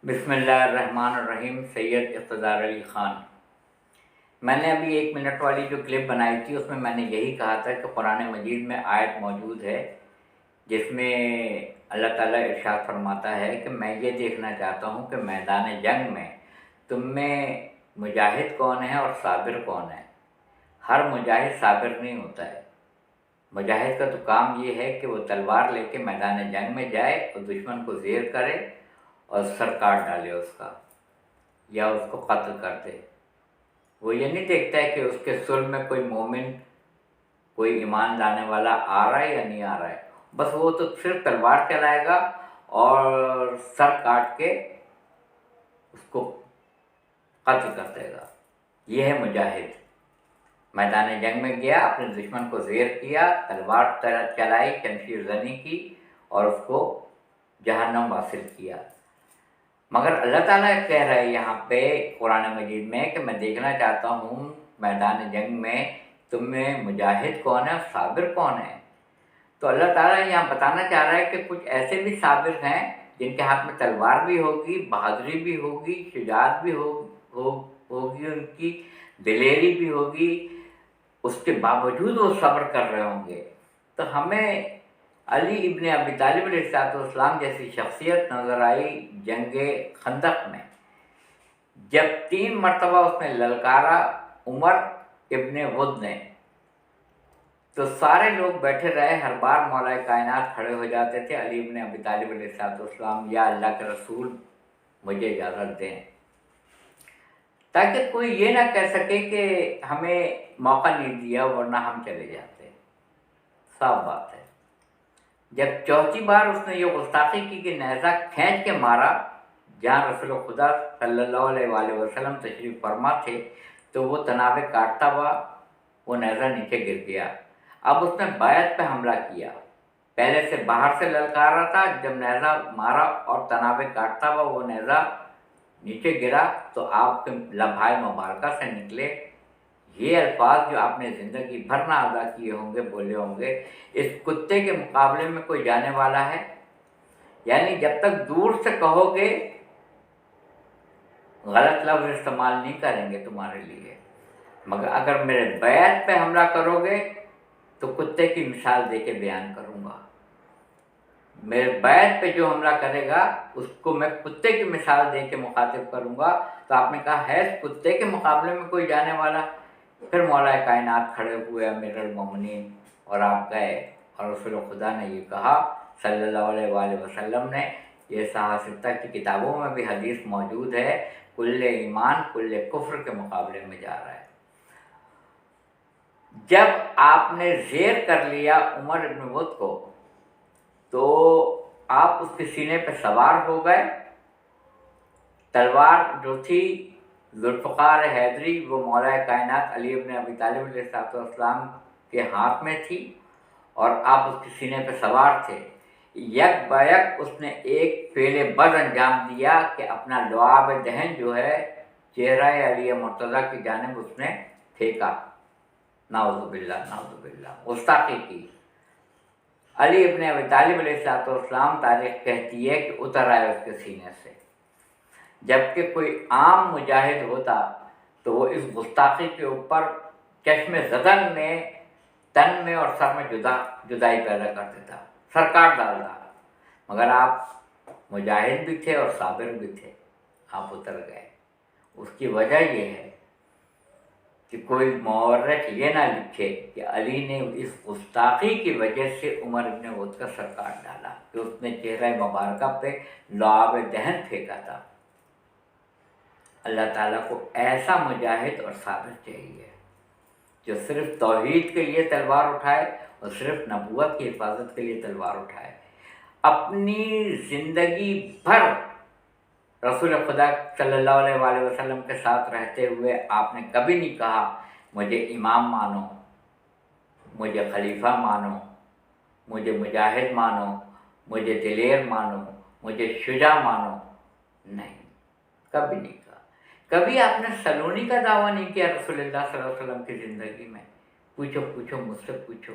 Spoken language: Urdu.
بسم اللہ الرحمن الرحیم۔ سید اقتدار علی خان۔ میں نے ابھی 1 منٹ والی جو کلپ بنائی تھی اس میں نے یہی کہا تھا کہ قرآن مجید میں آیت موجود ہے جس میں اللہ تعالیٰ ارشاد فرماتا ہے کہ میں یہ دیکھنا چاہتا ہوں کہ میدان جنگ میں تم میں مجاہد کون ہے اور صابر کون ہے۔ ہر مجاہد صابر نہیں ہوتا ہے۔ مجاہد کا تو کام یہ ہے کہ وہ تلوار لے کے میدان جنگ میں جائے اور دشمن کو زیر کرے اور سر کاٹ ڈالے اس کا، یا اس کو قتل کر دے۔ وہ یہ نہیں دیکھتا ہے کہ اس کے صلب میں کوئی مومن، کوئی ایمان لانے والا آ رہا ہے یا نہیں آ رہا ہے، بس وہ تو صرف تلوار چلائے گا اور سر کاٹ کے اس کو قتل کر دے گا۔ یہ ہے مجاہد۔ میدان جنگ میں گیا، اپنے دشمن کو زیر کیا، تلوار چلائی، شمشیر زنی کی اور اس کو جہنم واصل کیا۔ مگر اللہ تعالیٰ کہہ رہا ہے یہاں پہ قرآن مجید میں کہ میں دیکھنا چاہتا ہوں میدان جنگ میں تم میں مجاہد کون ہے اور صابر کون ہے۔ تو اللہ تعالیٰ یہاں بتانا چاہ رہا ہے کہ کچھ ایسے بھی صابر ہیں جن کے ہاتھ میں تلوار بھی ہوگی، بہادری بھی ہوگی، شجاعت بھی ہوگی، ان کی دلیری بھی ہوگی، اس کے باوجود وہ صبر کر رہے ہوں گے۔ تو ہمیں علی ابن ابی طالب علیہ السلام جیسی شخصیت نظر آئی جنگ خندق میں، جب 3 مرتبہ اس نے للکارا عمر ابن ود نے، تو سارے لوگ بیٹھے رہے، ہر بار مولا کائنات کھڑے ہو جاتے تھے، علی ابن ابی طالب علیہ السلام یا اللہ کے رسول مجھے اجازت دیں، تاکہ کوئی یہ نہ کہہ سکے کہ ہمیں موقع نہیں دیا ورنہ ہم چلے جاتے۔ صاف بات ہے۔ جب چوتھی بار اس نے یہ گستاخی کی کہ نیزہ کھینچ کے مارا، جہاں رسول خدا صلی اللہ علیہ وآلہ وسلم تشریف فرما تھے، تو وہ تنابے کاٹتا ہوا وہ نیزہ نیچے گر گیا۔ اب اس نے بیعت پہ حملہ کیا، پہلے سے باہر سے للکار رہا تھا، جب نیزہ مارا اور تنابے کاٹتا ہوا وہ نیزہ نیچے گرا تو آپ کے لمحۂ مبارکہ سے نکلے یہ الفاظ جو آپ نے زندگی بھر نہ ادا کیے ہوں گے، بولے ہوں گے، اس کتے کے مقابلے میں کوئی جانے والا ہے؟ یعنی جب تک دور سے کہو گے غلط لفظ استعمال نہیں کریں گے تمہارے لیے، مگر اگر میرے بیعت پہ حملہ کرو گے تو کتے کی مثال دے کے بیان کروں گا۔ میرے بیعت پہ جو حملہ کرے گا اس کو میں کتے کی مثال دے کے مخاطب کروں گا۔ تو آپ نے کہا ہے اس کتے کے مقابلے میں کوئی جانے والا؟ پھر مولا کائنات کھڑے ہوئے امیر المومنین اور آپ گئے، اور رسول خدا نے یہ کہا صلی اللہ علیہ وآلہ وسلم نے، یہ صحاح کی کتابوں میں بھی حدیث موجود ہے، کل ایمان کل کفر کے مقابلے میں جا رہا ہے۔ جب آپ نے زیر کر لیا عمر ابن ود کو تو آپ اس کے سینے پہ سوار ہو گئے، تلوار جو تھی ذوالفقار حیدری وہ مولا کائنات علی ابن ابی طالب علیہ السلام کے ہاتھ میں تھی اور آپ اس کے سینے پہ سوار تھے۔ یک بیک اس نے ایک فعل بد انجام دیا کہ اپنا لعاب دہن جو ہے چہرہ علی مرتضیٰ کی جانب اس نے پھینکا، نعوذ باللہ نعوذ باللہ، گستاخی کی۔ علی ابن ابی طالب علیہ السلام تاریخ کہتی ہے کہ اتر آئے اس کے سینے سے، جبکہ کوئی عام مجاہد ہوتا تو وہ اس گستاخی کے اوپر چشم زدن میں تن میں اور سر میں جدائی پیدا کر دیتا، سر کاٹ ڈالتا، مگر آپ مجاہد بھی تھے اور صابر بھی تھے، آپ اتر گئے۔ اس کی وجہ یہ ہے کہ کوئی مورخ یہ نہ لکھے کہ علی نے اس گستاخی کی وجہ سے عمر ابن ود کا سر کاٹ ڈالا، کہ اس نے چہرہ مبارکہ پہ لعاب دہن پھینکا تھا۔ اللہ تعالیٰ کو ایسا مجاہد اور صابر چاہیے جو صرف توحید کے لیے تلوار اٹھائے اور صرف نبوت کی حفاظت کے لیے تلوار اٹھائے۔ اپنی زندگی بھر رسول خدا صلی اللہ علیہ وآلہ وسلم کے ساتھ رہتے ہوئے آپ نے کبھی نہیں کہا مجھے امام مانو، مجھے خلیفہ مانو، مجھے مجاہد مانو، مجھے دلیر مانو، مجھے شجاع مانو، نہیں، کبھی نہیں کہا۔ کبھی آپ نے سلونی کا دعویٰ نہیں کیا رسول اللہ صلی اللہ علیہ وسلم کی زندگی میں؟ پوچھو مجھ سے پوچھو۔